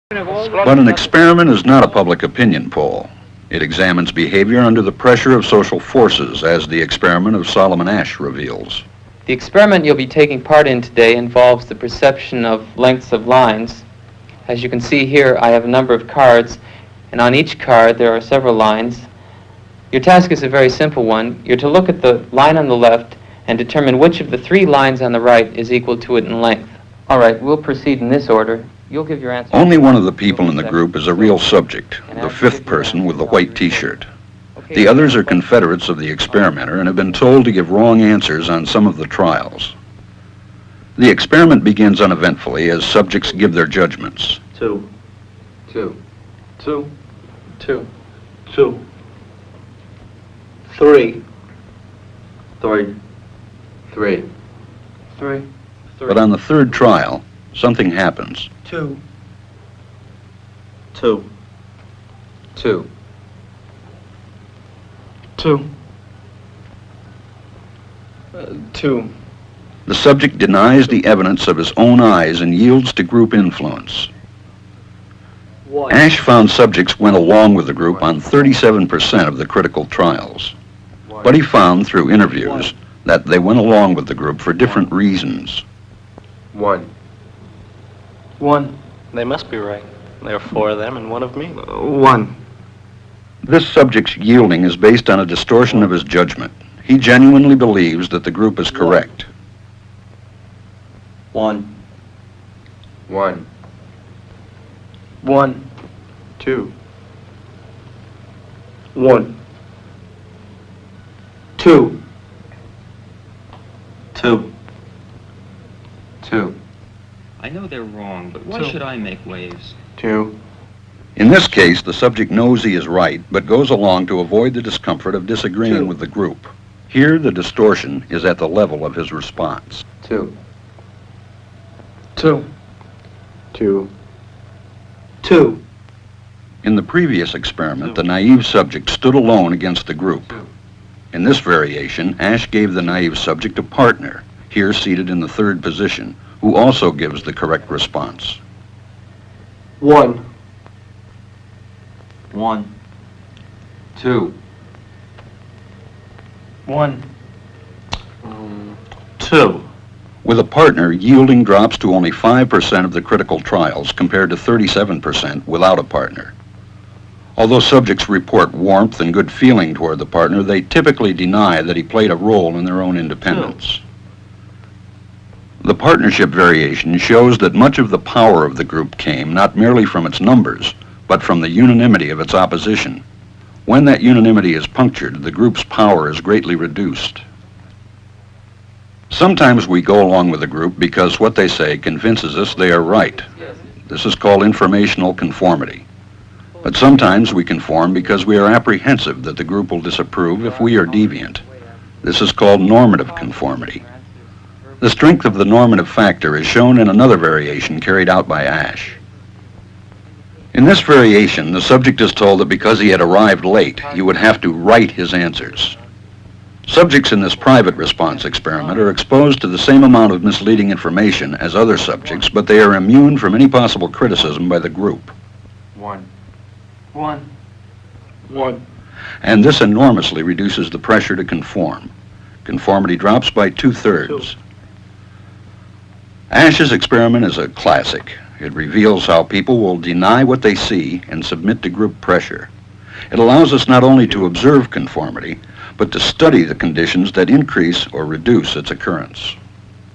But an experiment is not a public opinion poll. It examines behavior under the pressure of social forces, as the experiment of Solomon Asch reveals. The experiment you'll be taking part in today involves the perception of lengths of lines. As you can see here, I have a number of cards, and on each card there are several lines. Your task is a very simple one. You're to look at the line on the left and determine which of the three lines on the right is equal to it in length. All right, we'll proceed in this order. You'll give your answer. Only one of the people in the group is a real subject, the fifth person with the white T-shirt. The others are confederates of the experimenter and have been told to give wrong answers on some of the trials. The experiment begins uneventfully as subjects give their judgments. Two. Two. Two. Two. Two. Three. Three. Three. Three. But on the third trial, something happens. Two. Two. Two. Two. Two. The subject denies the evidence of his own eyes and yields to group influence. One. Asch found subjects went along with the group on 37% of the critical trials. But he found through interviews that they went along with the group for different reasons. One. One. They must be right. There are four of them and one of me. One. This subject's yielding is based on a distortion of his judgment. He genuinely believes that the group is correct. One. One. One. Two. One. Two. Two. Two. I know they're wrong, but why should I make waves? Two. In this case, the subject knows he is right, but goes along to avoid the discomfort of disagreeing with the group. Here, the distortion is at the level of his response. Two. Two. Two. Two. In the previous experiment, the naive subject stood alone against the group. In this variation, Asch gave the naive subject a partner, here seated in the third position, who also gives the correct response. One. One. Two. One. Two. With a partner, yielding drops to only 5% of the critical trials compared to 37% without a partner. Although subjects report warmth and good feeling toward the partner, they typically deny that he played a role in their own independence. The partnership variation shows that much of the power of the group came not merely from its numbers, but from the unanimity of its opposition. When that unanimity is punctured, the group's power is greatly reduced. Sometimes we go along with the group because what they say convinces us they are right. This is called informational conformity. But sometimes we conform because we are apprehensive that the group will disapprove if we are deviant. This is called normative conformity. The strength of the normative factor is shown in another variation carried out by Asch. In this variation, the subject is told that because he had arrived late, he would have to write his answers. Subjects in this private response experiment are exposed to the same amount of misleading information as other subjects, but they are immune from any possible criticism by the group. One. One. One. And this enormously reduces the pressure to conform. Conformity drops by 2/3. Asch's experiment is a classic. It reveals how people will deny what they see and submit to group pressure. It allows us not only to observe conformity, but to study the conditions that increase or reduce its occurrence.